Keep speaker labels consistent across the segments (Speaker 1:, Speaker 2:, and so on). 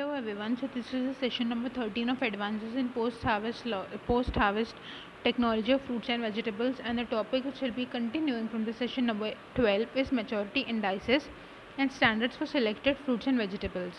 Speaker 1: Hello everyone. So this is the session number 13 of Advances in Post-Harvest Technology of Fruits and Vegetables, and the topic which will be continuing from the session number 12 is maturity indices and standards for selected fruits and vegetables.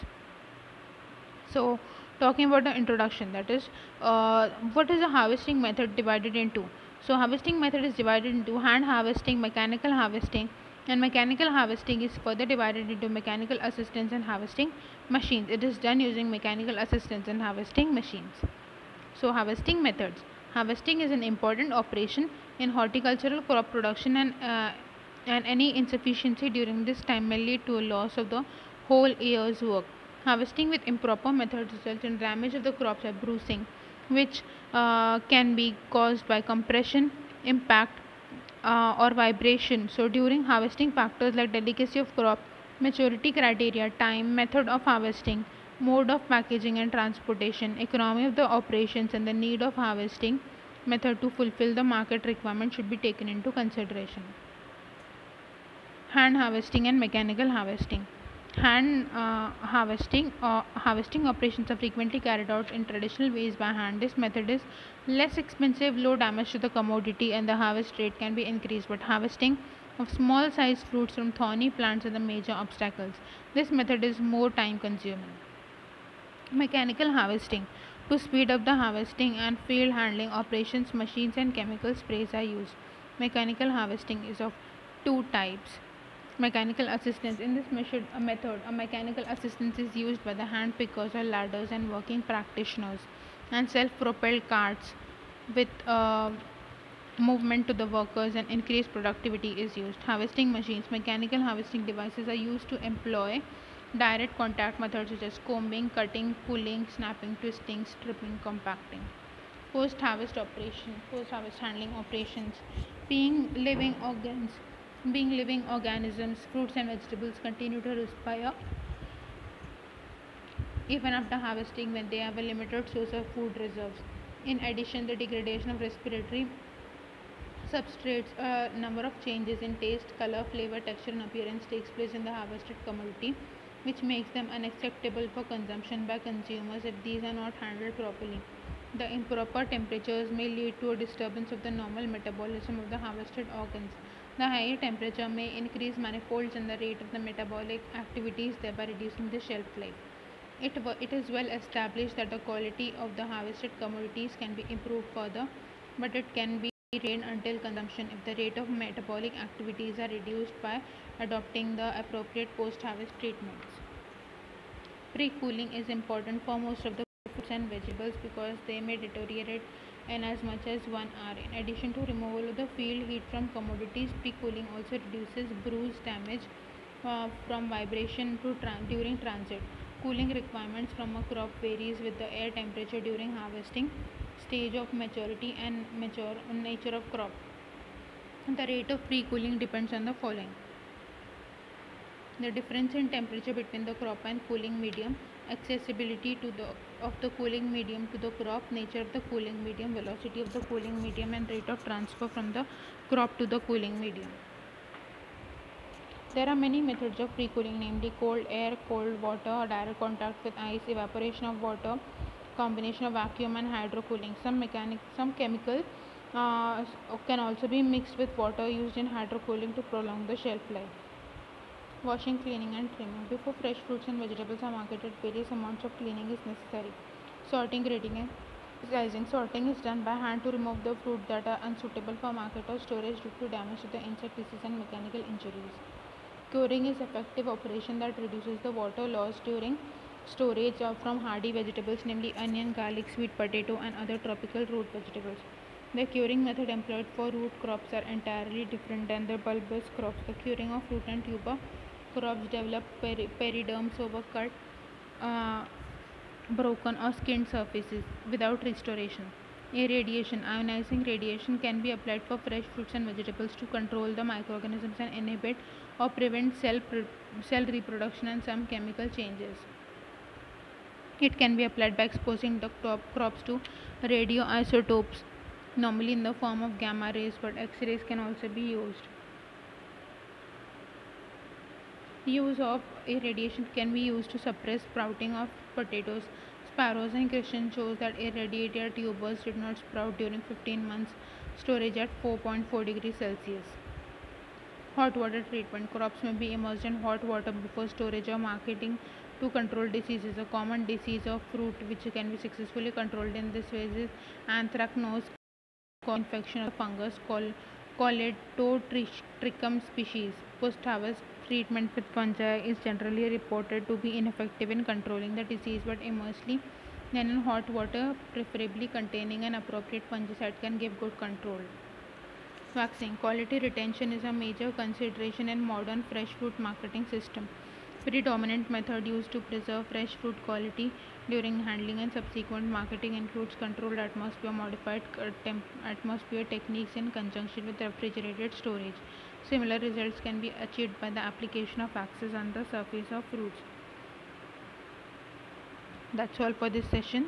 Speaker 1: So talking about the introduction, that is, what is the harvesting method divided into? So harvesting method is divided into hand harvesting, mechanical harvesting, and mechanical harvesting is further divided into mechanical assistance and harvesting machines. It is done using mechanical assistance and harvesting machines. So harvesting methods. Harvesting is an important operation in horticultural crop production, and any insufficiency during this time may lead to a loss of the whole year's work. Harvesting with improper methods results in damage of the crops or bruising, which can be caused by compression, impact, or vibration. So during harvesting, factors like delicacy of crop, maturity criteria, time, method of harvesting, mode of packaging and transportation, economy of the operations, and the need of harvesting method to fulfill the market requirement should be taken into consideration. Hand harvesting and mechanical harvesting. Hand harvesting operations are frequently carried out in traditional ways by hand. This method is less expensive, low damage to the commodity, and the harvest rate can be increased. But harvesting of small sized fruits from thorny plants are the major obstacles. This method is more time consuming. Mechanical harvesting. To speed up the harvesting and field handling operations, machines and chemical sprays are used. Mechanical harvesting is of two types. Mechanical assistance. In this method, a mechanical assistance is used by the hand pickers or ladders and working practitioners, and self-propelled carts with movement to the workers and increased productivity is used. Harvesting machines. Mechanical harvesting devices are used to employ direct contact methods such as combing, cutting, pulling, snapping, twisting, stripping, compacting. Post-harvest handling operations. Being living organisms, fruits and vegetables continue to respire even after harvesting when they have a limited source of food reserves. In addition, the degradation of respiratory substrates, a number of changes in taste, color, flavor, texture, and appearance takes place in the harvested commodity, which makes them unacceptable for consumption by consumers if these are not handled properly. The improper temperatures may lead to a disturbance of the normal metabolism of the harvested organs. The higher temperature may increase manifolds in the rate of the metabolic activities, thereby reducing the shelf life. It is well established that the quality of the harvested commodities can be improved further, but it can be retained until consumption if the rate of metabolic activities are reduced by adopting the appropriate post-harvest treatments. Pre-cooling is important for most of the fruits and vegetables because they may deteriorate in as much as 1 hour. In addition to removal of the field heat from commodities, pre-cooling also reduces bruise damage from vibration during transit. Cooling requirements from a crop varies with the air temperature during harvesting, stage of maturity, and nature of crop. The rate of pre-cooling depends on the following: the difference in temperature between the crop and cooling medium, accessibility of the cooling medium to the crop, nature of the cooling medium, velocity of the cooling medium, and rate of transfer from the crop to the cooling medium. There are many methods of pre-cooling, namely cold air, cold water, direct contact with ice, evaporation of water, combination of vacuum and hydrocooling. Some chemical can also be mixed with water used in hydrocooling to prolong the shelf life. Washing, cleaning and trimming. Before fresh fruits and vegetables are marketed, various amounts of cleaning is necessary. Sorting, grading and slicing. Sorting is done by hand to remove the fruit that are unsuitable for market or storage due to damage to the insect disease and mechanical injuries. Curing is effective operation that reduces the water loss during storage from hardy vegetables, namely onion, garlic, sweet potato and other tropical root vegetables. The curing method employed for root crops are entirely different than the bulbous crops. The curing of root and tuber crops develop periderms over cut, broken or skinned surfaces without restoration. Irradiation. Ionizing radiation can be applied for fresh fruits and vegetables to control the microorganisms and inhibit or prevent cell reproduction and some chemical changes. It can be applied by exposing the crops to radioisotopes, normally in the form of gamma rays, but X-rays can also be used. Use of irradiation can be used to suppress sprouting of potatoes. Sparrows and Christian shows that irradiated tubers did not sprout during 15 months storage at 4.4 degrees Celsius. Hot water treatment. Crops may be immersed in hot water before storage or marketing to control diseases. A common disease of fruit which can be successfully controlled in this way is anthracnose, infection of fungus called Colletotrichum species. Post-harvest treatment with fungi is generally reported to be ineffective in controlling the disease, but immersely then in hot water, preferably containing an appropriate fungicide, can give good control. Waxing. Quality retention is a major consideration in modern fresh fruit marketing system. Predominant method used to preserve fresh fruit quality during handling and subsequent marketing includes controlled atmosphere modified atmosphere techniques in conjunction with refrigerated storage. Similar results can be achieved by the application of waxes on the surface of fruits. That's all for this session.